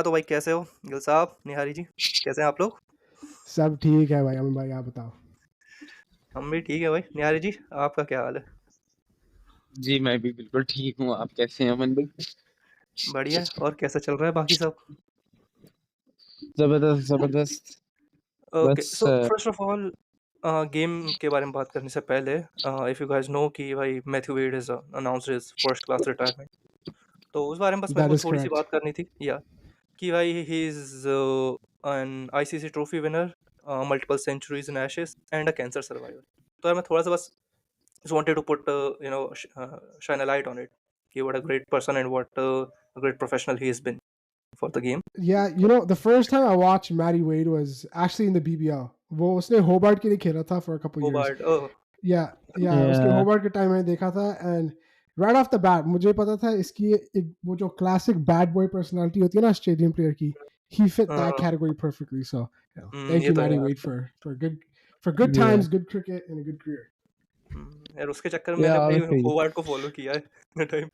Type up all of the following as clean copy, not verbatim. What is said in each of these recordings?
तो भाई कैसे हो गिल साहब, निहारी जी, कैसे हैं आप लोग? सब ठीक है भाई। अमन भाई आप बताओ। हम भी ठीक है भाई। निहारी जी, आपका क्या हाल है? जी मैं भी बिल्कुल ठीक हूँ। आप कैसे हैं अमन भाई? बढ़िया है। और कैसा चल रहा है बाकी सब? जबरदस्त जबरदस्त। ओके, बस so first of all game के बारे में बात करने से पहले, इफ यू गाइस नो कि भाई Matthew Wade is announced his first class retirement, तो उस बारे में बस मेरे दैट को इज थोड़ी सी करेक्ट। बात करनी थी। या कि भाई he is an ICC trophy winner, multiple centuries in Ashes and a cancer survivor. तो यार मैं थोड़ा सा बस just wanted to put shine a light on it कि what a great person and what a great professional he has been for the game. Yeah, you know, the first time I watched Matty Wade was actually in the BBL. वो उसने Hobart के लिए खेला था for a couple years. Hobart, oh, Yeah, उसके Hobart के time में देखा था and right off the bat मुझे पता था इसकी एक वो जो classic bad boy personality होती है ना stadium player की, he fit that uh, category perfectly. So yeah, thank ये you तो है Matty यार। Wade for good yeah times, good cricket and a good career. यार उसके चक्कर में मैंने yeah भाई obviously होबार्ट को फॉलो किया है टाइम।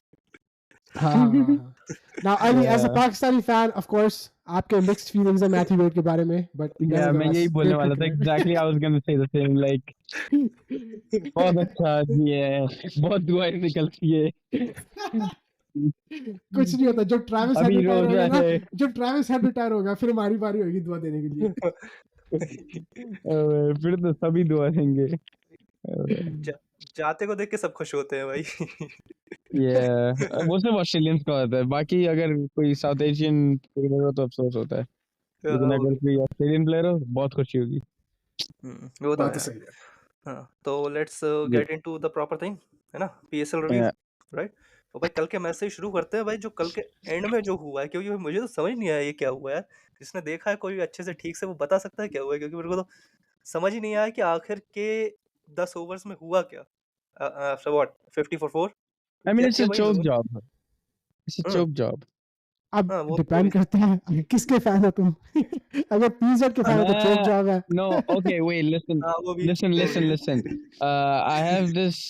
हाँ. Now, I mean, as a yeah Pakistani fan, of course, आपके mixed feelings हैं मैथ्यू वेड के बारे में, but yeah मैं nevertheless, यही बोलने great वाला था cricketer. exactly I was gonna say the same like बहुत अच्छा आदमी है, बहुत दुआएं निकलती है। कुछ नहीं होता जब ट्रैविस हेड अभी रिटायर रोजा होगा ना, है। जब ट्रैविस हेड रिटायर होगा फिर हमारी बारी होगी दुआ देने के लिए. फिर तो सभी दुआ देंगे। जा, जाते को देख के सब खुश होते हैं भाई। वो सिर्फ ऑस्ट्रेलियंस का होता है, बाकी अगर कोई साउथ एशियन प्लेयर हो तो अफसोस होता है, लेकिन वो अगर भी कोई ऑस्ट्रेलियन प्लेयर हो बहुत खुशी होगी। वो तो है बात तो यार। सही है. हाँ, तो let's Yeah. Get into the proper thing, है ना, पीएसएल रिव्यू, Yeah. राइट? तो भाई कल के मैच से ही शुरू करते हैं भाई, जो कल के एंड में जो हुआ है, क्योंकि भाई मुझे तो समझ नहीं आया ये क्या हुआ है। जिसने देखा है कोई अच्छे से ठीक से वो बता सकता है क्या हुआ है, क्योंकि मेरे को तो समझ ही नहीं आया कि आखिर के 10 ओवर्स में हुआ क्या। After what 50 for 4 I mean, it's या a भाई choke Dhoni. job. It's a हाँ choke job. अब हाँ, वो भी डिपेंड करता है किसके फैन हो तुम. अगर पीजेड के फैन हो तो चोक Nah, जॉब है. no. Okay, wait. Listen, हाँ listen, वो listen, भी listen. I have this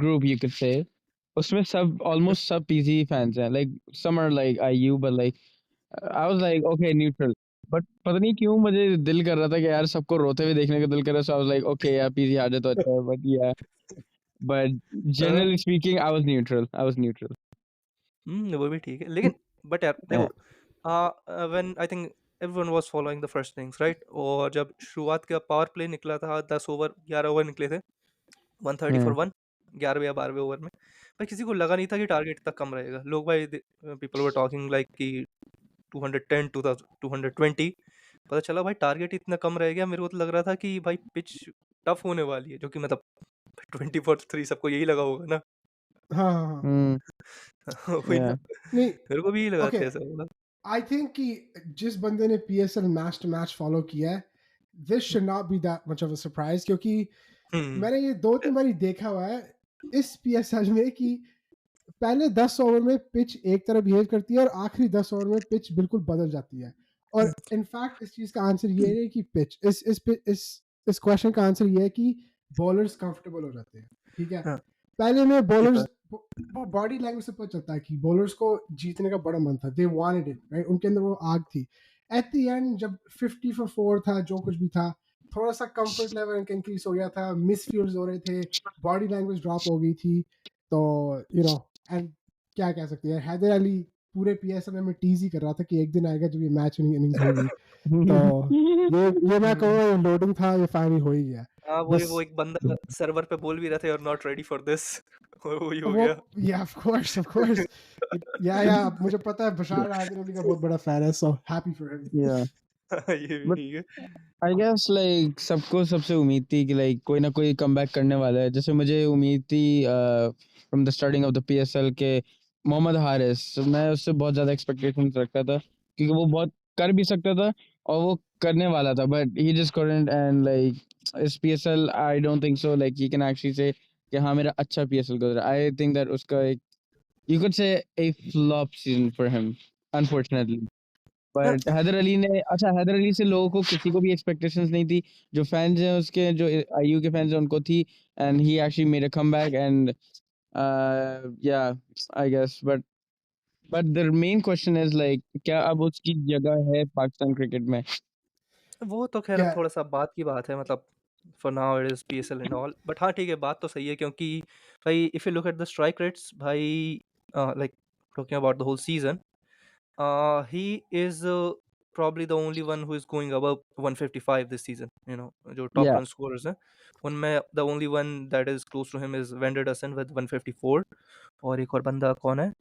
group, you could say. उसमें सब almost सब PG fans हैं. Like some are like IU, but like I was like okay neutral. But पता नहीं क्यों मुझे दिल कर रहा था कि यार सबको रोते हुए देखने का दिल कर रहा था. So I was like okay यार PG हार जाए तो अच्छा है. But yeah, but हाँ, generally speaking, I was neutral. I was neutral. वो भी ठीक है, लेकिन बट यार Yeah. देखो, when I think everyone was following the first things, right? और जब शुरुआत का पावर प्ले निकला था, 10 ओवर 11 ओवर निकले थे, 130 Yeah. फॉर 1, 11वें या 12वें ओवर में भाई किसी को लगा नहीं था कि टारगेट इतना कम रहेगा। लोग भाई, पीपल वर टॉकिंग लाइक कि 210 220, पता चला भाई टारगेट इतना कम रह गया। मेरे को तो लग रहा था कि भाई पिच टफ होने वाली है, जो कि मतलब 24-3 सबको यही लगा होगा ना। हाँ हाँ हाँ. Mm, वही ना, yeah. नहीं. मेरे को भी यही लगा ओके. था ऐसा होगा। आई थिंक कि जिस बंदे ने PSL match to match follow किया है, this should not be that much of a surprise, क्योंकि हम्म मैंने ये 2-3 बारी देखा हुआ है इस पीएसएल में कि पहले 10 ओवर में पिच एक तरह बिहेव करती है और आखिरी 10 ओवर में पिच बिल्कुल बदल जाती है. और इनफैक्ट इस चीज का आंसर ये है कि पिच इस क्वेश्चन का आंसर ये है कि बॉलर्स कंफर्टेबल हो जाते हैं. ठीक है. हाँ, पहले में ये तो है। बॉलर्स वो बॉडी लैंग्वेज से पता चलता है कि बॉलर्स को जीतने का बड़ा मन था. They wanted it, right? उनके अंदर वो आग थी. एट द एंड जब 50 फॉर 4 था, जो कुछ भी था, थोड़ा सा कंफर्ट लेवल इनका इंक्रीज हो गया था, मिसफील्ड्स हो रहे थे, बॉडी लैंग्वेज ड्रॉप हो गई थी. तो यू नो, एंड क्या कह सकते हैं, हैदर अली पूरे पीएसएल में टीज ही कर रहा था कि एक दिन आएगा जब ये मैच विनिंग इनिंग्स होगी. तो ये मैं कहूँगा ये लोडिंग था, ये फाइनली हो ही गया. हाँ, बस वो एक बंदा सर्वर पे बोल भी रहा था, you are not ready for this. वही हो वो, गया। या ऑफ कोर्स या मुझे पता है बशार आदिल अली का बहुत बड़ा फैन है, so happy for him. Yeah. ये भी But ठीक है। I guess like सबको सबसे उम्मीद थी कि like कोई ना कोई कमबैक करने वाला है. जैसे मुझे उम्मीद थी from the starting of the PSL के मोहम्मद हारिस, मैं उससे बहुत ज़्यादा expectations रखता था क्योंकि वो बहुत कर भी सकता था और वो करने वाला था, but he just couldn't. And like इस PSL I don't think so like he can actually say कि हाँ मेरा अच्छा PSL गुजरा. I think that उसका एक you could say a flop season for him unfortunately. But Haider Ali ने अच्छा हैदर अली से लोगों को किसी को भी एक्सपेक्टेशंस नहीं थी. जो फैंस हैं उसके, जो आईयू के फैंस हैं उनको थी. And he actually made a comeback and yeah I guess. But But the main question is like क्या अब उसकी जगह है पाकिस्तान क्रिकेट में? वो तो खैर अब Yeah, थोड़ा-सा बात की बात है, मतलब for now it is PSL and all, but हाँ ठीक है, बात तो सही है क्योंकि भाई if you look at the strike rates भाई, like talking about the whole season, he is probably the only one who is going above 155 this season, you know, जो top Yeah, run scorers हैं, उनमें the only one that is close to him is Vanderdussen with 154, और एक और बंदा कौन है?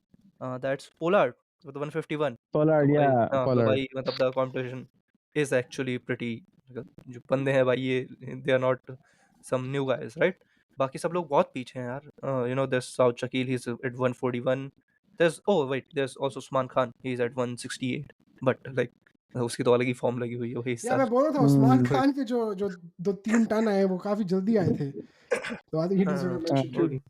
That's Pollard with 151। तो Pollard, भाई yeah, हाँ, तो Pollard. भाई मतलब the competition is actually pretty, मतलब जो बंदे हैं भाई ये they are not some new guys, right? बाकी सब लोग बहुत पीछे हैं यार। You know, there's Saud Shakil, he's at 141। there's oh wait, there's also Usman Khan, he's at 168, but like उसकी तो अलग ही फॉर्म लगी हुई है वही इस yeah, साल। मैं बोल रहा था उस्मान Hmm. खान के जो 2-3 टन आए वो काफी जल्दी आए थे, तो आई थिंक ही डिजर्व हाँ, अ मेंशन टू। वही।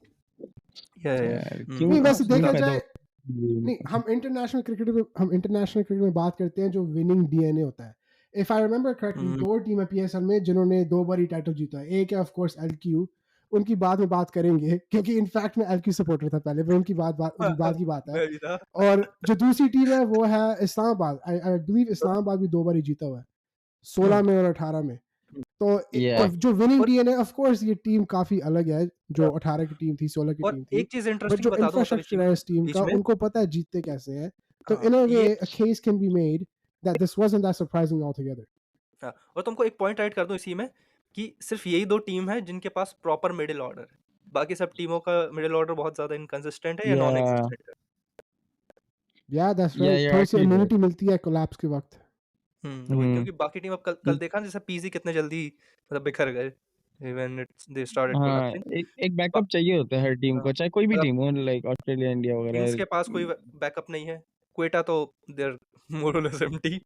या यार नहीं, क्यों वैसे क्यों देखा पैदा जाए, नहीं, हम इंटरनेशनल क्रिकेट में बात करते हैं जो विनिंग डीएनए होता है। If I remember correctly, 2 team है पीएसएल में जिन्होंने 2 बारी टाइटल जीता है। एक है ऑफ कोर्स एलक्यू, उनकी बाद में बात करेंगे क्योंकि इनफैक्ट मैं एलक्यू सपोर्टर था पहले, वो उनकी उनकी बात की बात है। मैं भी था। और जो दूसरी टीम है वो है इस्लामाबाद। आई बिलीव इस्लामाबाद भी 2 बारी जीता हुआ है, 16 में और 18 में। तो Yeah. जो विनिंग और डीएनए, ऑफ कोर्स ये टीम काफी अलग है, जो 18 की टीम थी, 16 की और टीम थी, एक चीज बट इंटरेस्टिंग जो बता दूं, मतलब इसी इंफ्रास्ट्रक्चर है इस टीम बीच का, में, उनको पता है जीतते कैसे हैं। तो इन अ वे ये a case can be made that this wasn't that surprising altogether. हाँ, और तुमको एक पॉइंट ऐड कर दूं इसी में कि सिर्फ यही दो टीम है जिनके पास प्रॉपर मिडिल ऑर्डर है। बाकी सब टीमों का मिडिल ऑर्डर बहुत ज्यादा इनकंसिस्टेंट है या नॉन Yeah. एग्जिस्टेंट है। या दैट्स Yeah, राइट, you're थोड़ी सी actually right. इम्यूनिटी मिलती है कोलैप्स के वक्त। वही, हम्म क्योंकि बाकी टीम अब कल देखा ना, जैसे पीजी कितने जल्दी मतलब बिखर गए व्हेन इट्स दे स्टार्टेड हाँ, कोलैप्सिंग। एक बैकअप चाहिए होता है हर टीम को, चाहे कोई भी मतलब टीम हो, लाइक ऑस्ट्रेलिया, इंडिया किंग्स वगैरह। के पास कोई बैकअप नहीं है, क्वेटा तो देयर मोर और लेस एम्प्टी,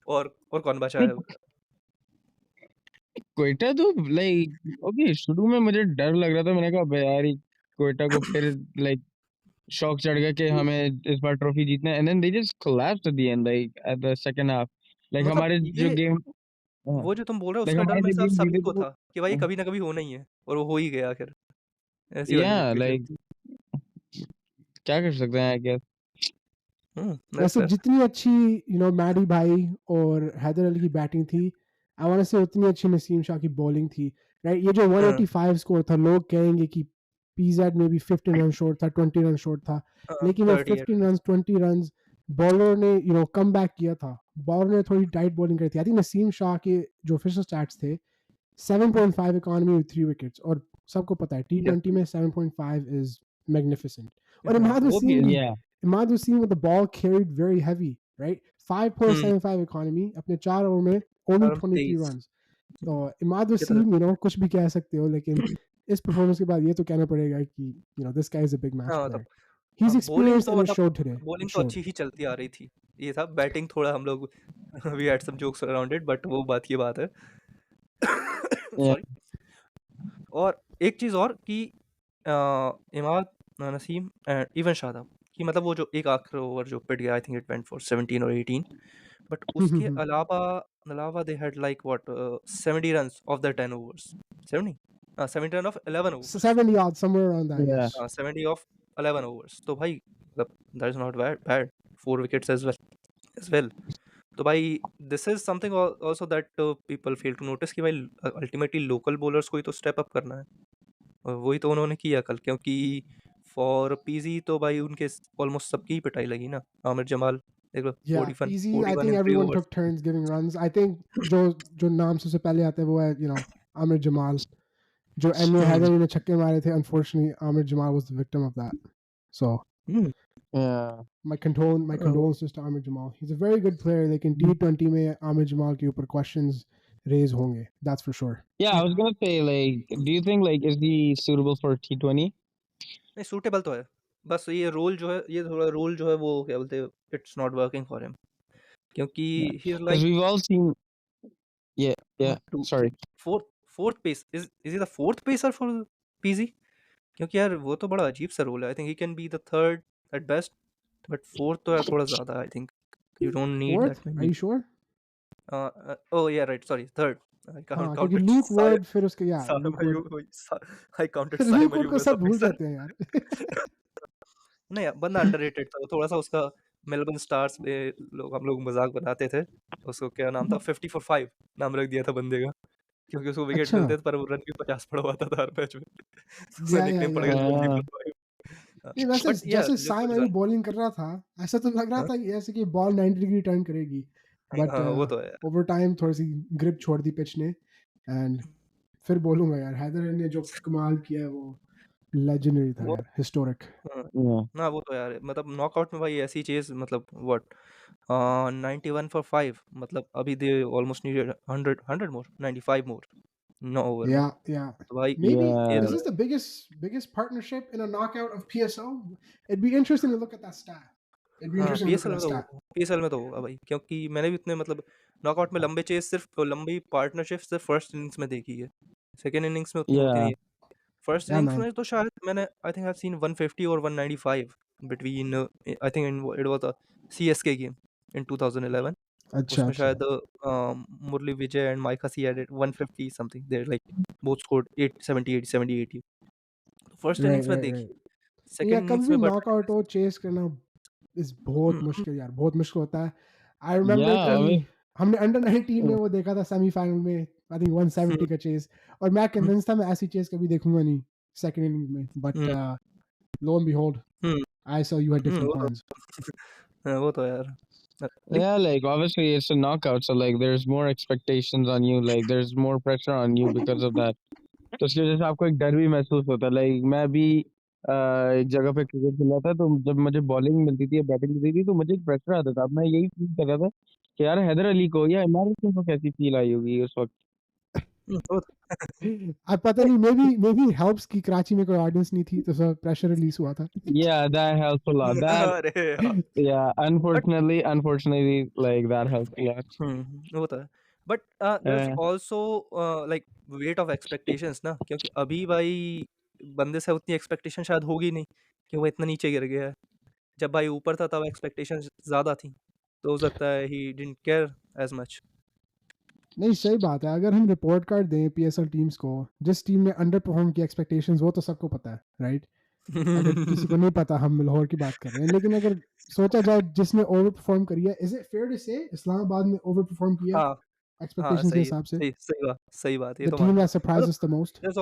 और कौन बचा है? क्वेटा तो लाइक ओके, शुरू में मुझे डर लग रहा था, मैंने कहा "अबे यार, ये क्वेटा को फिर लाइक शौक चढ़ गया कि हमें इस बार ट्रॉफी जीतना है, and then they just collapsed at the end, like at the second half. Like मतलब हमारे जो ये गेम, वो जो तुम बोल रहे हो लाइक उसका डर हमारे मेरे जो साथ गेम सभी जीते को थे वो, था कि भाई कभी ना कभी होना ही है, और वो हो ही गया आखिर। ऐसी वाली या सिचुएशन लाइक थी। क्या कर सकते हैं, आई गेस। दैट्स वैसे फेयर। जितनी अच्छी मैडी भाई और हैदर अली की बैटिंग थी, आई वांट टू से उतनी अच्छी नसीम शाह की बॉलिंग थी, राइट। ये जो 185 स्कोर था, लोग कहेंगे कि पीजेड में भी 15 रन शॉर्ट था, 20 रन शॉर्ट था, लेकिन वो 38 15 रन। रन 20 रन बॉलर ने कम बैक किया था। बॉलर ने थोड़ी टाइट बॉलिंग करी थी। आई थिंक नसीम शाह के जो ऑफिशियल स्टैट्स थे, 7.5 इकोनॉमी विद 3 विकेट्स, और सबको पता है T20 में 7.5 इज मैग्निफिसेंट। और इमाद वो भी वसीम है। भी, या Imad Wasim with the ball carried very heavy, right? 5.75 economy, अपने 4 ओवर में only 23 23 runs. तो इमाद कितना? वसीम कुछ भी कह सकते हो, लेकिन इस परफॉर्मेंस के बाद ये तो कहना पड़ेगा कि this guy is a big match हाँ player. मतलब He's बॉलिंग experienced तो and it मतलब showed today. It बॉलिंग तो showed. अच्छी ही चलती आ रही थी। ये था बैटिंग थोड़ा हम लोग we had some jokes around it, but वो बात की बात है। या सॉरी। और एक चीज़ और कि इमाद, नसीम एंड इवन शादाब कि मतलब वो जो एक आखिरी ओवर जो पिट गया, I think it went for 17 और 18, बट उसके अलावा अलावा they had like what 70 runs of the 10 overs. 70, 70 run of 11 overs. 70 odds, somewhere around that, या yes. 70 ऑफ 11 ओवर्स, तो भाई मतलब that is not bad, 4 wickets as well. तो भाई this is something also that people fail to notice कि भाई ultimately local bowlers को ही तो स्टेप अप करना है, और वही तो उन्होंने किया कल, क्योंकि फॉर पीजी तो भाई उनके ऑलमोस्ट सबकी ही पिटाई लगी ना। आमिर जमाल देख लो, Yeah, 41 PZ, I 41 think in 3 everyone overs. took turns giving runs. I think जो नाम सबसे पहले आता है वो है Amir Jamal. जो एंड में हैदर अली ने छक्के मारे थे, unfortunately Amir Jamal was the victim of that. So या my condolences to Amir Jamal. He's a very good player, लेकिन T20 में Amir Jamal के ऊपर questions raise होंगे, that's for sure. Yeah, I was gonna say, like, do you think, like, is he suitable for T20? नहीं, suitable तो है, बस ये रोल जो है, ये थोड़ा रोल जो है वो क्या बोलते हैं, it's not working for him, क्योंकि he is Because like we've all seen. Yeah, yeah. 1 2 3 Sorry. Fourth pace, is he the fourth pacer for PG? क्योंकि यार वो तो बड़ा अजीब सा रोल है। I think he can be the third at best, but fourth तो यार थोड़ा ज्यादा, I think you don't need Fourth? That Are many. you sure? Oh yeah right, sorry, third. आई हाँ, क्योंकि काउंटेड Luke Ward फिर उसके, yeah, Saim Luke Ward. आई counted Luke Saim Ward को Ayub as सब अ भूल पेसर। जाते हैं यार. नहीं यार, बंदा अंडररेटेड था, थोड़ा सा उसका मेलबर्न स्टार्स में हम लोग मजाक बनाते थे, उसको क्या नाम था, 50 फॉर 5 नाम रख दिया था बंदे का, क्योंकि उसको विकेट अच्छा मिलते थे पर वो रन भी 50 पड़वाता था हर मैच में। तो उसका या निकनेम पड़ गया या 50 हाँ, फॉर 5। नहीं वैसे बट या जैसे लुक साई गुड। मैं बॉलिंग कर रहा था ऐसा तो लग रहा हाँ था कि ऐसे कि बॉल 90 डिग्री टर्न करेगी बट हाँ, वो तो है। ओवर टाइम थोड़ी सी ग्रिप छोड़ दी पिच ने एंड फिर बोलूंगा यार हैदर अली ने जो कमाल किया है वो लेजेंडरी था वो यार हिस्टोरिक हाँ, yeah. ना वो तो यार मतलब नॉकआउट में भाई ऐसी चीज, मतलब व्हाट 91 फॉर 5, मतलब अभी they almost needed 100 more, 95 more 9 over में। yeah तो भाई maybe ये Yeah, is तो this the biggest partnership in a knockout of PSL it'd be interesting to look at that stat it'd be हाँ, interesting to look at PSL में that stat तो PSL में तो होगा भाई, क्योंकि मैंने भी इतने मतलब नॉकआउट में लंबे चेस सिर्फ लंबी पार्टनरशिप सिर्फ फर्स्ट इनिंग्स में देखी है, सेकंड इनिंग्स में उतनी होती नहीं yeah, है। फर्स्ट yeah इनिंग्स man में तो शायद मैंने I think I have seen 150 और 195 between, I think it was a CSK game in 2011। अच्छा उसमें अच्छा शायद Murali Vijay and Mike Hussey added 150 something, they like both scored 870 870 80। First right innings में right right देखी, या सेकंड कभी इनिंग्स भी में बट नॉकआउट हो चेस करना इस बहुत हम्म, मुश्किल यार बहुत मुश्किल होता है आई रिमेम्बर yeah. कल I mean, हमने अंडर 19 में वो देखा था सेमीफाइनल में आई थिंक 170 का चेस और मैं कन्विंस था मैं ऐसी चेस कभी देखूंगा नहीं सेकंड इनिंग में but hmm, low and behold hmm, I saw you had different वो तो प्लान्स हाँ, वो तो यार like yeah, like obviously it's a knockout, so like there's more expectations on you, like there's more pressure on you because of that. तो उसकी वजह से आपको एक डर भी महसूस होता है। लाइक मैं भी एक जगह पे क्रिकेट खेल रहा था, तो जब मुझे बॉलिंग मिलती थी या बैटिंग मिलती थी तो मुझे एक प्रेशर आता था। अब मैं यही फील कर रहा था कि यार हैदर अली को या इमरान खान को कैसी फील आई होगी उस वक्त। वो अब पता नहीं मे बी हेल्प्स कि कराची में कोई ऑडियंस नहीं थी तो सब प्रेशर रिलीज हुआ था Yeah, that helps a lot. That अरे यार yeah, but unfortunately, like that helps a lot. वो तो है, but there is Uh, also like weight of expectations ना, क्योंकि अभी भाई बंदे से उतनी एक्सपेक्टेशन शायद होगी नहीं कि वो इतना नीचे गिर गया है। जब भाई ऊपर था तब एक्सपेक्टेशंस ज्यादा थी, तो हो सकता है he didn't care as much. नहीं सही बात है अगर हम रिपोर्ट कार्ड दें पीएसएल टीम्स को जिस टीम ने अंडर परफॉर्म की एक्सपेक्टेशंस वो तो सबको पता है राइट अगर किसी को नहीं पता हम लाहौर की बात कर रहे हैं लेकिन अगर सोचा जाए जिसने ओवर परफॉर्म करी है इज इट फेयर टू से इस्लामाबाद ने ओवर परफॉर्म किया हाँ हाँ, एक्सपेक्टेशंस के सही है, हिसाब से सही बात है, ये द तो टीम मानता दैट हूँ। मतलब surprise us the most there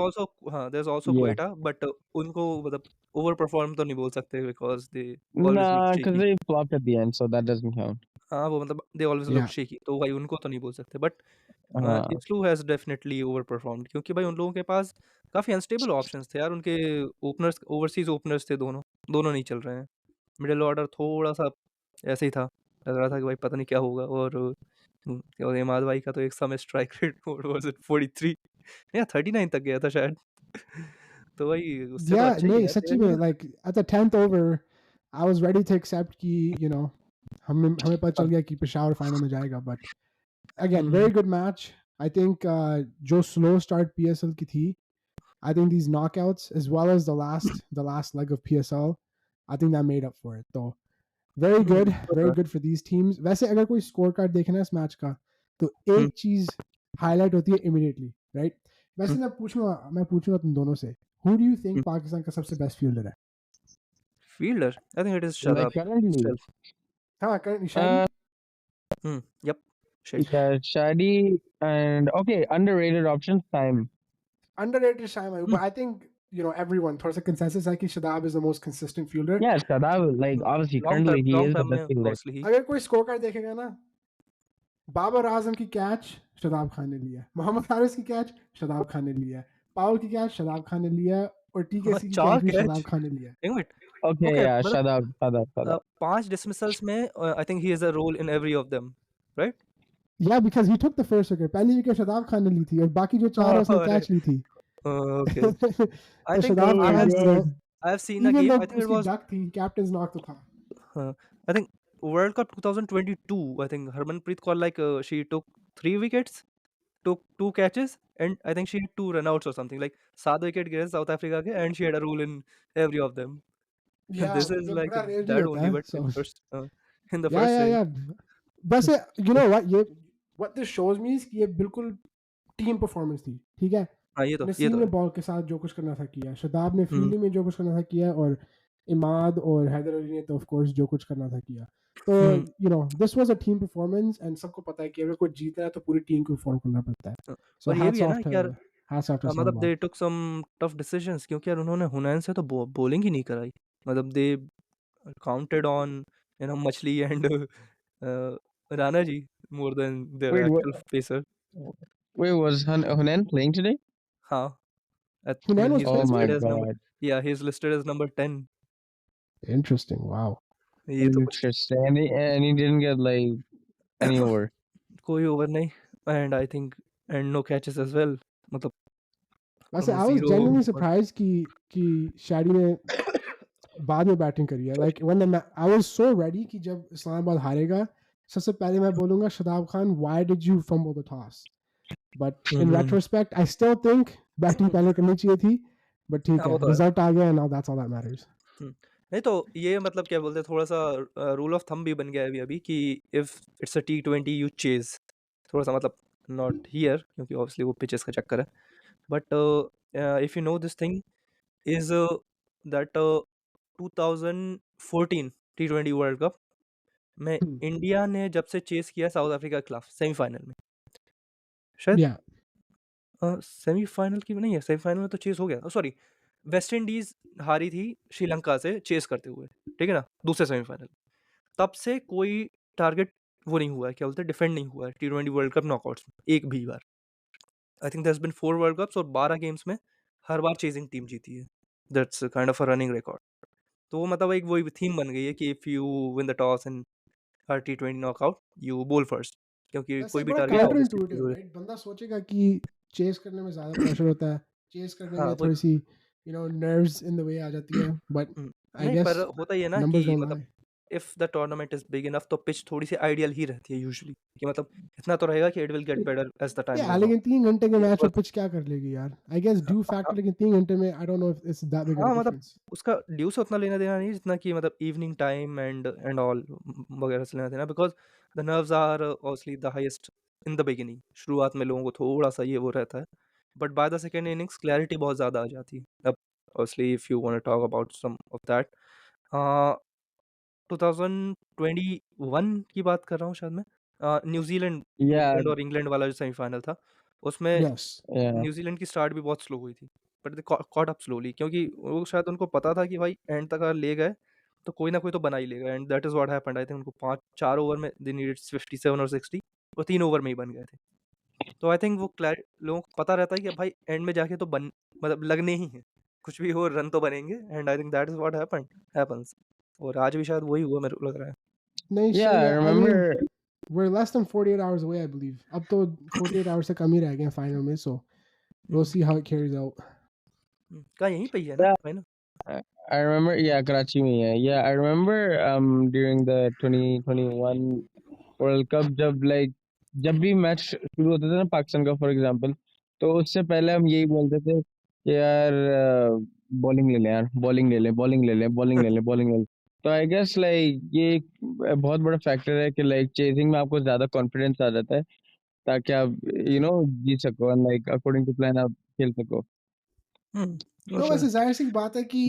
is also yeah. Quetta, but उनको मतलब ओवर परफॉर्म तो नहीं बोल सकते because they always look Nah, because shaky. they flopped at the end, so that doesn't count. हाँ, वो मतलब they always look yeah shaky, तो भाई उनको तो नहीं बोल सकते, बट Uh, इसलू हैज़ डेफिनिटली ओवर परफॉर्म्ड, क्योंकि भाई उन लोगों के पास काफ़ी अनस्टेबल ऑप्शंस थे यार, उनके ओपनर्स ओवरसीज़ ओपनर्स थे दोनों, दोनों नहीं चल रहे हैं। मिडल ऑर्डर थोड़ा-सा ऐसे ही था, लग रहा था कि भाई पता नहीं क्या होगा, और इमाद भाई का तो एक समय strike rate what was it 43 या 39 तक गया था शायद। तो भाई उससे तो या अच्छा ही है नहीं यार सच्ची तेरा। में like at the 10th over I was ready to accept कि यू नो हमें पता चल हाँ, गया कि पेशावर फाइनल में जाएगा but again hmm, very good match I think जो स्लो स्टार्ट पीएसएल की थी I think these knockouts, as well as the last leg of PSL, I think that made up for it. So वो तो very है। good for these teams. वैसे अगर कोई score card देखना है इस मैच का, तो हुँ, एक चीज हाईलाइट होती है इमीडिएटली, राइट? हुँ, वैसे मैं पूछूंगा तुम दोनों से, who do you think हुँ। पाकिस्तान का सबसे बेस्ट फील्डर है? Fielder I think it is like Shadab currently, still. हाँ, currently Shadi. uh, yep, shit. yeah, Shadi and okay, underrated options time. Underrated Shadi, but I think you know everyone. थोड़ा सा consensus है कि Shadab is the most consistent fielder. Yeah, Shadab, like obviously currently he long is the term best में fielder. Obviously ही। अगर कोई score card देखेगा ना बाबर आजम की कैच शदाब खान ने लिया मोहम्मद हारिस की कैच शदाब खान ने लिया पाउल की कैच शदाब खान ने लिया और हाँ, टीकेसी की 4 कैच भी कैच, शदाब खान ने लिया एक मिनट, Okay, ओके yeah, मतलब Shadab. 5 डिसमिसल्स में I think he has a role in every of them, right? Yeah because he took the first wicket पहली विकेट शदाब खान ने ली थी और बाकी जो चार है उसने अरे कैच ली थी ओके, आई तो think Shadab Oh my Khan God. I have seen a even game, दो आई थिंक इट उसकी वाज़ डक थी कैप्टन नॉक तो था I think world cup 2022, I think Harmanpreet Kaur like she took 3 wickets, took 2 catches, and I think she had 2 runouts or something. Like 7 wicket गिरे South Africa के, and she had a rule in every of them. या This is like बड़ा rarely that होता only, है but so in the या first inning. बस you know what ये what this shows me is कि ये बिल्कुल टीम परफॉर्मेंस थी ठीक है हाँ, ये नसीम तो ने है। बॉल के साथ जो कुछ करना था किया शदाब ने हुँ, फील्डिंग में जो कुछ करना था किया और इमाद और हैदर अली ने तो ऑफ कोर्स जो कुछ करना था किया. तो you know this was a team performance and सबको पता है कि अगर कोई जीतना है तो पूरी टीम को परफॉर्म करना पड़ता है. सो और ये भी हैट्स है ना ऑफ कि टू यार मतलब इस्लामाबाद. दे टुक सम टफ डिसीजंस, क्योंकि यार उन्होंने हुनैन से तो बॉलिंग ही नहीं कराई. मतलब दे काउंटेड ऑन मछली and Rana ji more than there Wait, actual pacer. wait, was Hunan playing today? हाँ, I Hunan mean was he's Oh playing my listed today? as number, God. yeah, he's listed as number 10. Interesting. Wow. ये तो कुछ Interesting. And he didn't get like any over. कोई over नहीं, and I think and no catches as well. मतलब वैसे I was zero. genuinely surprised कि शादी ने बाद में बैटिंग करी है. Like when I was so ready कि जब इस्लामाबाद हारेगा सबसे पहले मैं बोलूँगा Shadab Khan, why did you fumble the toss? But in retrospect, I still think batting पहले करनी चाहिए थी. But ठीक हाँ है, वो तो है. रिजल्ट आ गया, now that's all that matters. नहीं तो ये मतलब क्या बोलते हैं, थोड़ा सा रूल ऑफ थंब भी बन गया है अभी अभी कि if it's a T20 you chase. थोड़ा सा मतलब नॉट हियर क्योंकि ऑब्वियसली वो पिचेस का चक्कर है, but if you know this thing is that 2014 T20 world cup में इंडिया ने जब से चेस किया साउथ अफ्रीका के खिलाफ सेमीफाइनल में, शायद Yeah. सेमीफाइनल की नहीं है, सेमीफाइनल में तो चेस हो गया, सॉरी वेस्ट इंडीज हारी थी श्रीलंका से चेस करते हुए, ठीक है ना, दूसरे सेमीफाइनल. तब से कोई टारगेट वो नहीं हुआ है, क्या बोलते हैं, डिफेंड नहीं हुआ है T20 वर्ल्ड कप नॉकआउट्स में एक भी बार. I think there has been 4 world cups और 12 गेम्स में हर बार चेजिंग टीम जीती है. That's kind of a running record. तो वो मतलब एक वही थीम बन गई है कि if you win the toss in हर T20 knockout you bowl first, क्योंकि वैसे कोई एक भी बड़ा target Yeah. Counter obviously intuitive, चीज़. राइट? बंदा सोचेगा कि चेस करने में ज्यादा प्रेशर होता है, चेस करने हाँ में वही. थोड़ी सी नर्व्स इन द वे आ जाती है, बट आई नहीं पर गेस होता ये है ना नंबर्स कि डोंट मतलब lie. If the tournament is big enough तो पिच थोड़ी सी आइडियल ही रहती है यूजुअली, कि मतलब इतना तो रहेगा कि it will get better as the time या गोज ऑन. लेकिन 3 घंटे के मैच में बस पिच क्या कर लेगी यार? आई गेस ड्यू फैक्टर, लेकिन 3 घंटे में आई don't know if it's that big of हाँ अ मतलब डिफरेंस. उसका ड्यू से उतना लेना देना नहीं जितना कि मतलब इवनिंग टाइम एंड ऑल वगैरह से लेना देना, because the nerves are obviously the highest in the beginning. शुरुआत में लोगों को थोड़ा सा ये वो रहता है, but by the second innings clarity बहुत ज़्यादा आ जाती है. अब obviously if you want to talk about some of that, 2021 की बात कर रहा हूँ शायद मैं. New Zealand Yeah. न्यूजीलैंड और इंग्लैंड वाला जो सेमीफाइनल था उसमें यस. Yeah. न्यूजीलैंड की स्टार्ट भी बहुत स्लो हुई थी, but they caught up slowly, क्योंकि वो शायद उनको पता था कि भाई एंड तक अगर ले गए तो कोई ना कोई तो बना ही लेगा, and that is what happened. I think उनको 5-4 ओवर में दे नीडेड 57 और 60, वो 3 ओवर में ही बन गए थे. तो आई थिंक वो लोगों को पता रहता है कि भाई एंड में जाके तो बन मतलब लगने ही है, कुछ भी हो रन तो बनेंगे, and I think that is what happens. और आज भी शायद वही हुआ मेरे को लग रहा है. नहीं Yeah, सही I है. I mean remember. we're less than 48 hours away, I believe. अब तो 48 hours से कम ही रह गए हैं फाइनल में, so we'll see how it carries out. कहाँ यहीं पे ही है ना Yeah, final. I remember. Yeah, Karachi में है. Yeah, I remember. During the 2021 World Cup, जब भी मैच शुरू होता था ना पाकिस्तान का, फॉर एग्जांपल, तो उससे पहले हम यही बोलते थे कि यार बॉलिंग ले लें, यार बॉलिंग ले लें, बॉलिंग ले लें, बॉलिंग ले लें, बॉलिंग ले लें. तो आई गेस लाइक ये एक बहुत बड़ा फैक्टर है कि लाइक चेजिंग में आपको ज्यादा कॉन्फिडेंस आ जाता है, ताकि आप जीत सको and like according to plan आप खेल सको. वो No, तो है. वैसे जाहिर सी बात है कि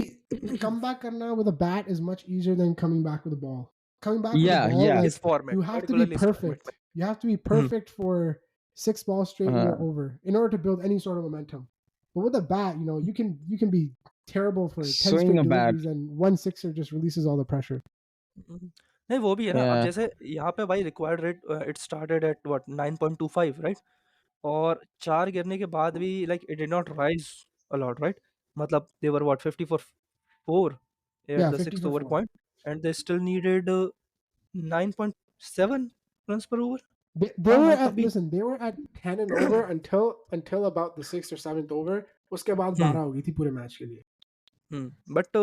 कम बैक करना with a bat is much easier than coming back with a ball. Coming back with a Yeah, ball, yeah. इस like format, you have to be particularly इस format perfect. You have to be में. perfect for 6 balls straight and हाँ. you're over in order to build any sort of momentum. But with a bat, you can be terrible for 10 Swing straight a bat. deliveries and one sixer just releases all the pressure. नहीं वो भी है ना. अब Yeah. जैसे यहाँ पे भाई required rate it started at what 9.25, right, और 4 गिरने के बाद भी like it did not rise a lot, right. मतलब they were what 50 for 4 at Yeah, the 50 sixth for over 4. Point, and they still needed 9.7 runs per over. They हाँ were मतलब तब at भी. listen. They were at 10 and over until about the 6th or 7th over. उसके बाद 12 हो गई थी पूरे मैच के लिए. बट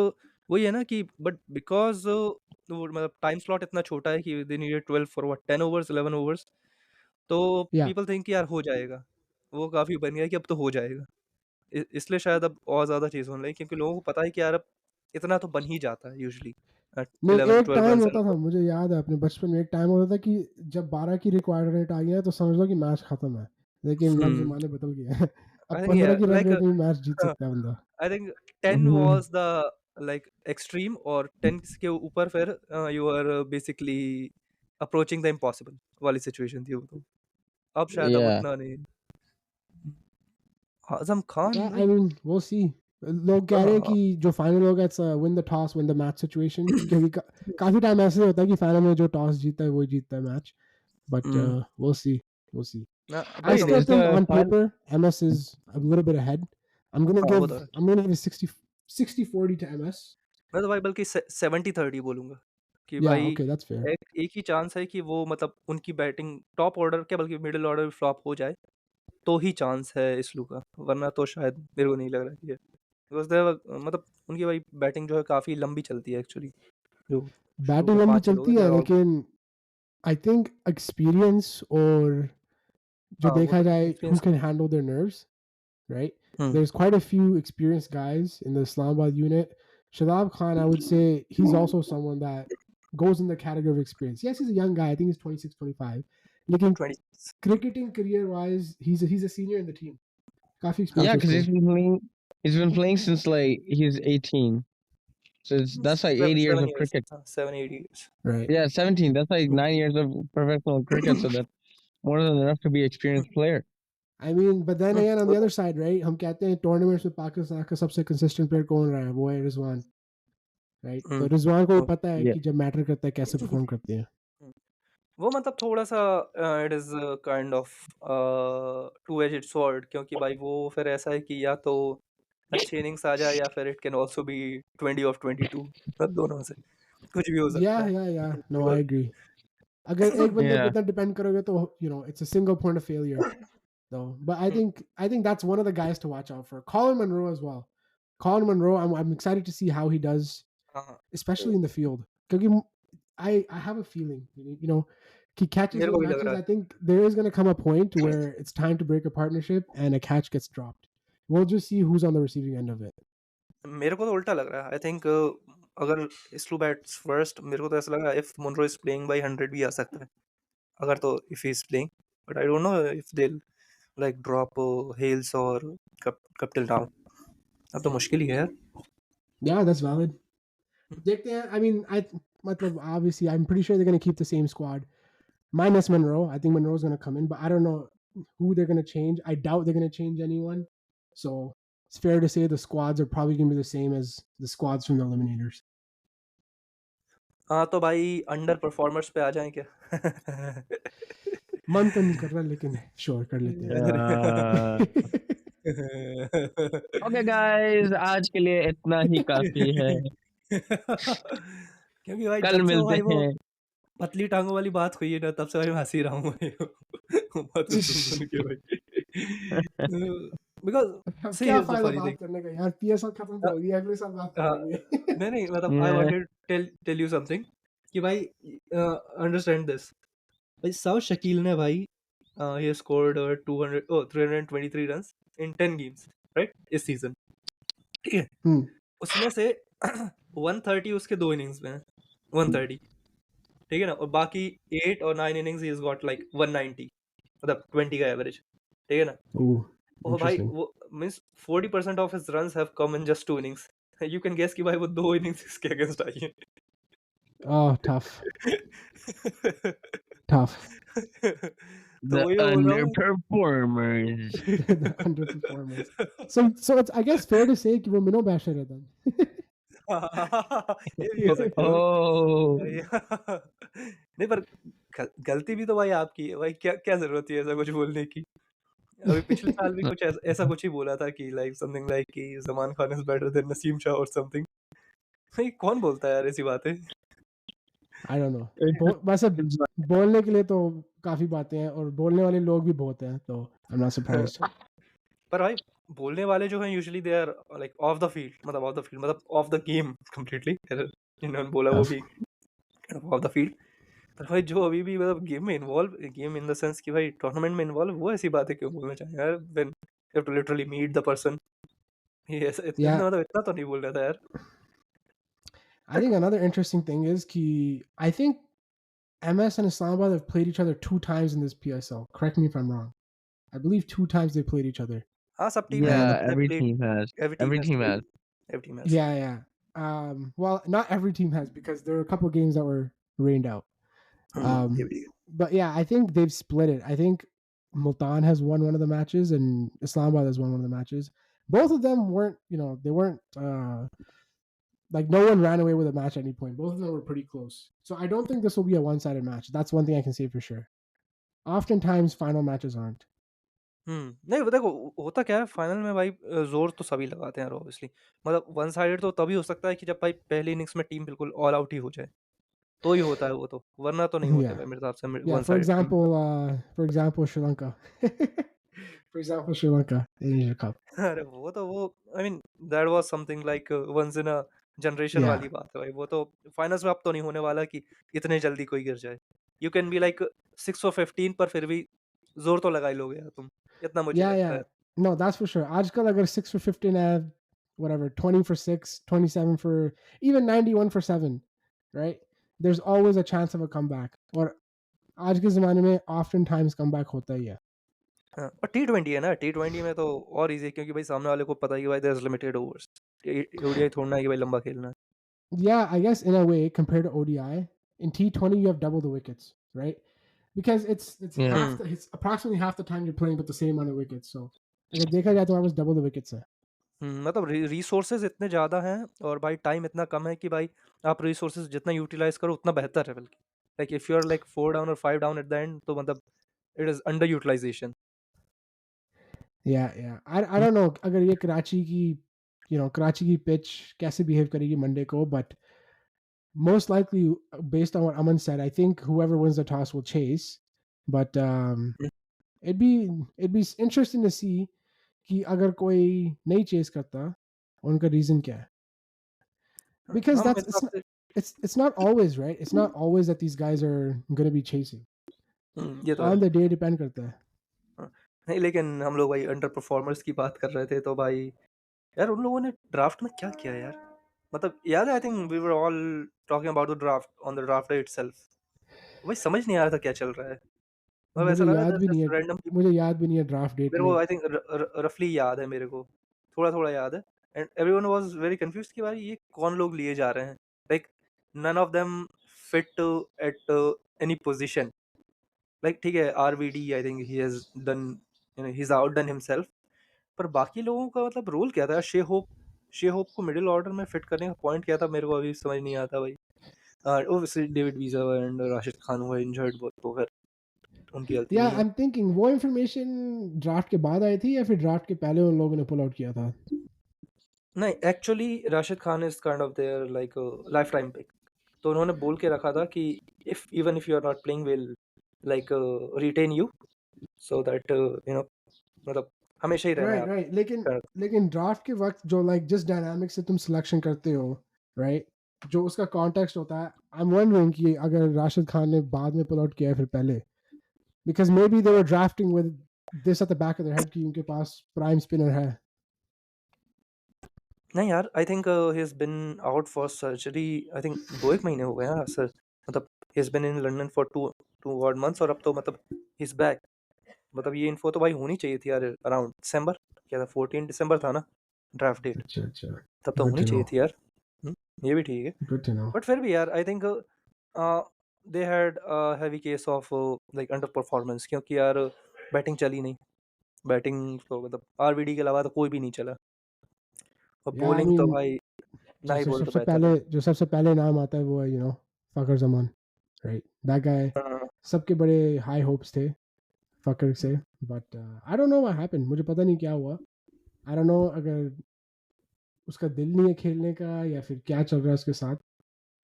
वही है ना कि बट बिकॉज मतलब टाइम स्लॉट इतना छोटा है कि they needed 12 for what 10 overs 11 overs. तो Yeah. पीपल थिंक कि यार हो जाएगा, वो काफ़ी बन गया कि अब तो हो जाएगा. इसलिए शायद अब और ज़्यादा चीज़ होने लगी, क्योंकि लोगों को पता है कि यार अब इतना तो बन ही जाता है यूजुअली. नहीं, 11 एक 12 टाइम रन्स एंड होता था, अबव. मुझे याद है अपने बचपन में एक टाइम होता था कि जब 12 की रिक्वायर्ड रेट आ गया तो समझ लो कि मैच खत्म है. लेकिन अब ज़माने बदल गए हैं. अब आई थिंक 15 की रन लाइक रेट में मैच जीत सकता है बंदा. I think 10 was the like extreme, और 10 के ऊपर फिर you are basically approaching the impossible वाली सिचुएशन थी वो तो। अब शायद अब Yeah. उतना नहीं। आजम खान Yeah, भाई। I mean, we'll see. लोग कह रहे हैं हाँ। कि जो फाइनल होगा it's win the toss win the match situation, क्योंकि काफी टाइम ऐसे होता है कि फाइनल में जो टॉस जीतता है वही जीतता है match, but we'll see, we'll see. I भाई still Is think the on final? paper MS is a little bit ahead. I'm gonna हाँ वो give तो है। I'm gonna give 60-40 to MS. मैं तो भाई बल्कि 70-30 बोलूंगा कि Yeah, भाई okay, that's fair. एक ही चांस है कि वो मतलब उनकी बैटिंग टॉप ऑर्डर क्या बल्कि मिडिल ऑर्डर भी फ्लॉप हो जाए, तो ही चांस है इसलू का, वरना तो शायद मेरे को नहीं लग रहा है बिकॉज मतलब उनकी भाई बैटिंग जो है काफी लंबी चलती है एक्चुअली, जो शुरू बैटिंग के लंबी 5-6 लोग चलती हैं दे है, आर ऑल। लेकिन I think experience और जो हाँ वो देखा तो जाए who experience. can handle their nerves, right? Hmm There's quite a few experienced guys in the Islamabad unit. Shadab Khan, I would say he's also someone that goes in the category of experience. Yes, he's a young guy. I think he's 26, 25. Looking 20। cricketing career wise, he's a senior in the team. Kafi experience Yeah, है because उसको. he's been playing since like he's 18. So that's like 8 years 7 of years, cricket. 7-8 years। Right. Yeah, 17. That's like 9 years of professional cricket. So that's more than enough to be an experienced player. I mean, but then again, on वो the तो other side, right? हम कहते हैं tournaments में पाकिस्तान का सबसे consistent player कौन रहा है? वो है रिजवान, right? तो हम्म, रिजवान को भी वो पता है Yeah. कि जब मैटर करता है कैसे परफॉर्म करते हैं. वो मतलब थोड़ा सा it is kind of two edged sword, क्योंकि भाई वो फिर ऐसा है कि या तो अच्छी इनिंग्स आ जाए या फिर it can also be 20 of 22, मतलब दोनों से कुछ भी हो सकता Yeah, है। yeah, yeah. No, I Because- agree. अगर एक बंदे पे Yeah. इतना डिपेंड करोगे तो it's a single point of failure though. But hmm, I think that's one of the guys to watch out for. Colin Monroe as well. Colin Monroe, I'm excited to see how he does, हाँ especially in the field. Because I have a feeling, he catches मेरे वो को भी लग matches. रहा I think there is going to come a point where it's time to break a partnership and a catch gets dropped. We'll just see who's on the receiving end of it. है, मेरे को तो उल्टा लग रहा है। I think अगर स्लू bats first, मेरे को तो ऐसा लग रहा है if Munro is playing by 100 भी आ सकता है अगर, तो if he is playing, but I don't know if they like drop Hales और कप्टिल डाउन। अब तो मुश्किल ही है यार। Yeah, that's valid. देखते हैं. I mean, मतलब obviously I'm pretty sure they're going to keep the same squad. Minus Monroe. I think Monroe's going to come in, but I don't know who they're going to change. I doubt they're going to change anyone. So it's fair to say the squads are probably going to be the same as the squads from the Eliminators. हाँ तो भाई under performers पे आ जाएं क्या? मन तो नहीं कर रहा, लेकिन श्योर कर लेते Uh, हैं. okay, guys. आज के लिए इतना ही काफी है. क्योंकि भाई कल जब से वो मिलते भाई वो हैं. पतली टांगों वाली बात हुई है ना, तब से भाई मैं हंसी रहा हूँ भाई वो बात सुन के भाई। बिकॉज सी क्या हियर्स द फायदा फनी बात थिंग। करने का यार, पीएसएल खत्म तो हो गई, अगले साल बात हाँ, करेंगे. नहीं मतलब I Yeah. Wanted tell you something कि भाई अंडरस्टैंड दिस। भाई साउथ शकील ने भाई he scored 323 runs in 10 games, right, इस सीजन। ठीक है, हम्म. उसमें से 130 उसके 2 इनिंग्स में है, 130, ठीक है ना, और बाकी 8 और 9 इनिंग्स ही गॉट लाइक 190, मतलब 20 का एवरेज, ठीक है ना। Ooh, और भाई interesting. वो means 40% of his runs have come in just 2 innings. You can guess कि भाई वो 2 इनिंग्स इसके अगेंस्ट आई है। Oh, tough. Tough. तो The वही मैं बोल रहा हूँ। underperformers. The underperformers. So it's I guess fair to say कि वो मिनो बैशर है then. ये भी कह सकते हो। Oh. नहीं पर गलती भी तो भाई आपकी है भाई, क्या क्या जरूरत है ऐसा कुछ बोलने की। अभी पिछले साल भी कुछ ऐसा कुछ ही बोला था कि लाइक समथिंग लाइक कि Salman Khan is better than Naseem Shah और समथिंग। भाई कौन बोलता है यार ऐसी बातें? I don't know. वैसे बोलने के लिए तो काफी बातें हैं और बोलने वाले लोग भी बहुत हैं, तो I'm not surprised. पर भाई बोलने वाले जो हैं usually they are like off the field, मतलब ऑफ द फील्ड मतलब ऑफ द गेम कंप्लीटली, जिन्होंने बोला वो भी ऑफ द फील्ड। पर भाई जो अभी भी मतलब गेम में involve, game in the sense कि भाई टूर्नामेंट में इन्वॉल्व, वो ऐसी बातें क्यों बोलना चाहिए यार, when you have to literally meet the person. ये ऐसा इतना Yeah, मतलब इतना तो नहीं बोल रहा था यार। I think another interesting thing is कि I think MS and Islamabad have played each other 2 times in this PSL. Correct me if I'm wrong. I believe 2 times they played each other. हाँ सब team Yeah, And have every played, team has. every team Every has team played, has. every team has। yeah, yeah. Well, not every team has, because there are a couple of games that were rained out. ये भी But yeah, I think they've split it. I think Multan has won one of the matches and Islamabad has won one of the matches. Both of them weren't, they weren't like, no one ran away with a match at any point. Both of them were pretty close. So I don't think this will be a one-sided match. That's one thing I can say for sure. Oftentimes final matches aren't. नहीं वो देखो होता क्या है final में भाई जोर तो सभी लगाते हैं यार ऑब्वियसली मतलब वन साइडेड तो तभी हो सकता है कि जब भाई पहली इनिंग्स में टीम बिल्कुल ऑल आउट ही हो जाए तो ही होता है वो तो वरना तो नहीं होते Yeah. भाई मेरे हिसाब से Yeah, one sided game for example Sri Lanka. For example Sri Lanka in Asia Cup. अरे वो I mean that was something like once in a generation Yeah. वाली बात है भाई वो तो फाइनल्स में अब तो नहीं होने वाला कि इतने जल्दी कोई गिर जाए you can be like 6 for 15 पर फिर भी जोर तो लगा ही लोगे यार तुम इतना मुझे Yeah, लगता yeah. है No, that's for sure. Aajkal agar 6 for 15 have whatever, 20 for 6, 27 for, even 91 for 7, right? There's always a chance of a comeback. Or आज के ज़माने में oftentimes comeback होता ही है. हाँ, और T20 है ना T20 में तो और इजी है क्योंकि भाई सामने वाले को पता है कि भाई there is limited overs ODI थोड़ा ना है कि भाई लंबा खेलना है Yeah, I guess in a way compared to ODI, in T20 you have double the wickets, right? Because it's Yeah. it's approximately half the time you're playing with the same amount of wickets. So अगर देखा जाए तो हमारे पास double the wickets है. मतलब resources इतने ज़्यादा हैं और भाई टाइम इतना कम है कि भाई आप रिसोर्सेज जितना यूटिलाइज करो उतना बेहतर है बल्कि like if you are like 4 down और 5 डाउन एट द एंड तो मतलब it is under utilization Yeah, yeah. I don't know अगर ये कराची की pitch कैसे behave करेगी Monday को, but most likely based on what Aman said, I think whoever wins the toss will chase. But it'd be interesting to see कि अगर कोई नहीं chase करता उनका reason क्या है. Because हम that's हिसाब से it's not always, right? It's not always that these guys are going to be chasing. ये तो है On the day depend करता है. हाँ, नहीं लेकिन हम लोग भाई अंडर परफॉर्मर्स की बात कर रहे थे तो भाई यार उन लोगों ने ड्राफ्ट में क्या किया यार मतलब याद है I think we were all talking about the draft on the draft day itself भाई समझ नहीं आ रहा था क्या चल रहा है मतलब ऐसा मुझे लग रहा याद था भी नहीं जस्ट है रैंडम मुझे याद भी नहीं है ड्राफ्ट डेट मेरे को में. आई थिंक रफली याद है मेरे को थोड़ा याद है and everyone was very confused कि भाई ये कौन लोग लिए जा रहे हैं like none of them fit at any position like ठीक है RVD I think he has done he is outdone himself पर बाकी लोगों का मतलब रोल क्या था शे होप को मिडिल ऑर्डर में फिट करने का पॉइंट क्या था मेरे को अभी समझ नहीं आता भाई obviously David visa and Rashid Khan हुआ इंजर्ड तो फिर उनकी गलती या नहीं आई है एम थिंकिंग वो इन्फॉर्मेशन ड्राफ्ट के बाद आई थी या फिर ड्राफ्ट के पहले उन लोगों ने पुल आउट किया था. नहीं actually Rashid Khan is kind of there like lifetime pick तो उन्होंने बोल के रखा था कि if you are not playing will like retain you so that you know मतलब हमेशा ही रहना है राइट आप राइट लेकिन ड्राफ्ट के वक्त जो लाइक जिस डायनामिक से तुम सिलेक्शन करते हो, राइट, जो उसका कॉन्टेक्स्ट होता है, आई एम वंडरिंग कि अगर राशिद खान ने बाद में पुल आउट किया है फिर पहले, because may be they were drafting with this at the back of their head कि उनके पास प्राइम स्पिनर है. नहीं यार I think he has been out for surgery I think 2 एक महीने हो गए हैं सर मतलब he has been in London for two odd months और अब तो मतलब ही इज बैक मतलब ये इन्फो तो भाई होनी चाहिए थी यार अराउंड दिसंबर क्या था 14 दिसंबर था ना ड्राफ्ट डेट अच्छा तब तो गुड होनी टू चाहिए नो थी यार ये भी ठीक है गुड टू नो. बट फिर भी यार I think they had heavy case of like under performance क्योंकि यार बैटिंग चली नहीं बैटिंग तो मतलब आरवीडी के अलावा तो कोई भी नहीं चला और या आई बॉलिंग तो मीन भाई ना ही बोल तो बेहतर है जो सबसे पहले नाम आता है वो है फकर जमान, राइट, दैट गाय. हाँ, सबके बड़े हाई होप्स थे फकर से, but I don't know what happened. मुझे पता नहीं क्या हुआ. आई डोंट नो अगर उसका दिल नहीं है खेलने का या फिर क्या चल रहा है उसके साथ,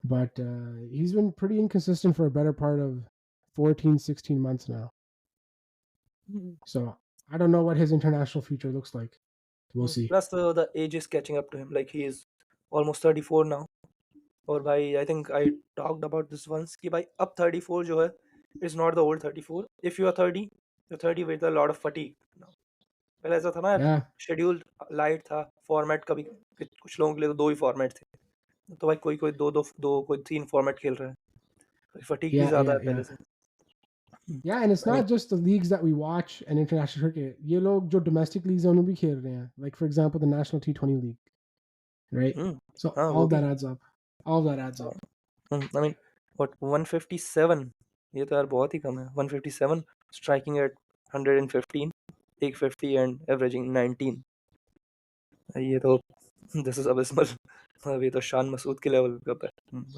but he's been pretty inconsistent for a better part of 14-16 months now. So I don't know what his international future looks like. We'll see. plus the age is catching up to him like he is almost 34 now और भाई I think I talked about this once कि भाई अब 34 जो है is not the old 34 if you are 30 you 30 with a lot of fatigue पहले ऐसा था ना यार Yeah, शेड्यूल लाइट था फॉर्मेट कभी कुछ लोगों के लिए तो 2 ही फॉर्मेट थे तो भाई कोई कोई दो कोई 3 फॉर्मेट खेल रहे हैं फटीग भी ज्यादा है yeah. पहले से Yeah, and it's I mean, not just the leagues that we watch and international cricket. ये लोग जो domestic leagues हैं उनमें भी खेल रहे हैं. Like for example, the National T20 League, right? Hmm, So हाँ all वो भी that है। adds up. All that adds up. I mean, what 157, ये तो यार बहुत ही कम है। 157 striking at 115, take 50 and averaging 19, ये तो this is abysmal। अब ये तो शान मसूद के लेवल का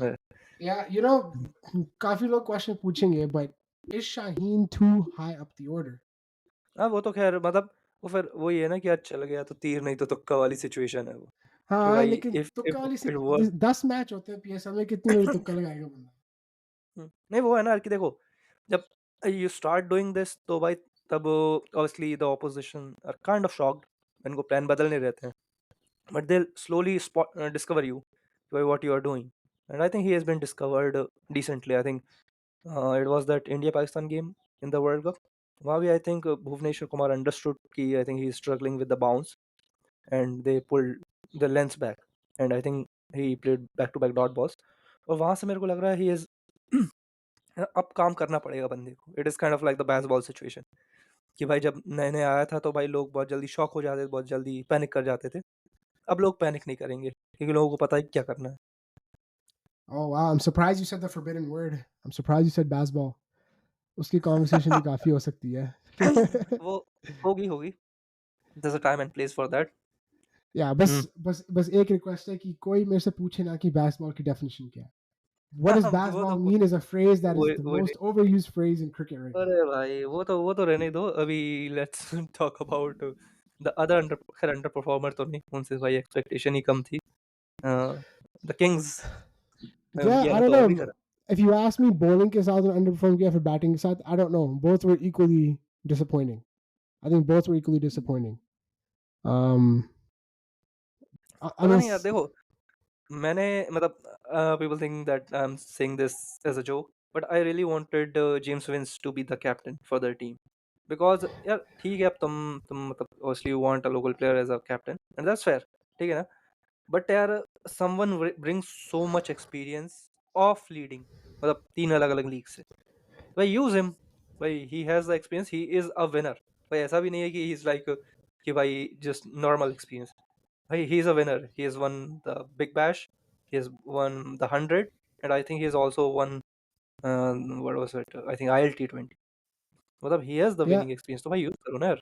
है। Yeah, you know, काफी लोग question पूछेंगे, but is Shaheen too high up the order? हाँ वो तो खैर मतलब वो फिर वही है ना कि आज चल गया तो तीर नहीं तो तुक्का वाली सिचुएशन है वो कि हाँ, भाई लेकिन इफ तुक्का वाली से इट वर्क। 10 मैच होते हैं पीएसएल में, कितनी बड़ी तुक्का लगाएगा बंदा? नहीं वो है ना कि देखो जब यू स्टार्ट डूइंग दिस तो भाई तब obviously the opposition are kind of shocked. इनको प्लान बदलने रहते हैं but they slowly spot discover you by what you are doing, and I think he has been discovered decently. I think it was that India Pakistan game in the World Cup, वहाँ भी I think Bhuvneshwar Kumar understood कि I think he is struggling with the bounce and they pulled the lengths back, and I think he played back to back dot balls, और वहाँ से मेरे को लग रहा है he is अब काम करना पड़ेगा बंदे को। It is kind of like the baseball situation कि भाई जब नए-नए आया था तो भाई लोग बहुत जल्दी शॉक हो जाते थे, बहुत जल्दी पैनिक कर जाते थे। अब लोग पैनिक नहीं करेंगे क्योंकि लोगों को पता है क्या करना है। Oh wow, I'm surprised you said the forbidden word. I'm surprised you said baseball. उसकी conversation भी काफी हो सकती है. वो होगी। There is a time and place for that. Yeah, हुँ। बस एक रिक्वेस्ट है कि कोई मेरे से पूछे ना कि basketball की definition क्या है. What does वो basketball तो mean is a phrase that is the वो most overused phrase in cricket right now. अरे भाई वो तो रहने दो। अभी let's talk about the other under performer तो नहीं, उनसे भाई एक्सपेक्टेशन ही कम थी। द किंग्स मैं Yeah, उनकी I हालत don't और भी know. खराब। If you ask me, bowling के साथ और underperform किया for batting के साथ, I don't know. Both were equally disappointing. I think both were equally disappointing. Um, I पता mean, नहीं यार देखो मैंने मतलब people think that I'm saying this as a joke, but I really wanted James Vince to be the captain for their team because यार ठीक है अब तुम मतलब obviously you want a local player as a captain and that's fair, ठीक है ना? But यार someone brings so much experience of leading मतलब 3 अलग-अलग लीग से, भाई use him, भाई he has the experience, he is a winner, भाई ऐसा भी नहीं है कि he's like कि भाई just normal experience, he's a winner. He has won the Big Bash. He has won the 100, and I think he has also won what was it? I think ILT20. मतलब he has the yeah. winning experience. तो भाई use करो ना यार।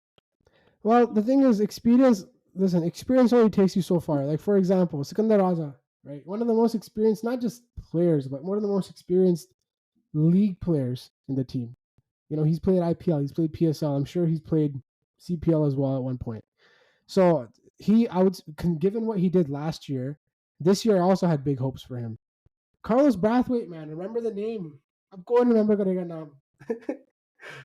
Well, the thing is, experience. Listen, experience only takes you so far. Like for example, Sikandar Raza, right? One of the most experienced, not just players, but one of the most experienced league players in the team. You know, he's played IPL, he's played PSL. I'm sure he's played CPL as well at one point. So I would, given what he did last year, this year I also had big hopes for him. Carlos Brathwaite, man, remember the name? I'm going to remember karega naam.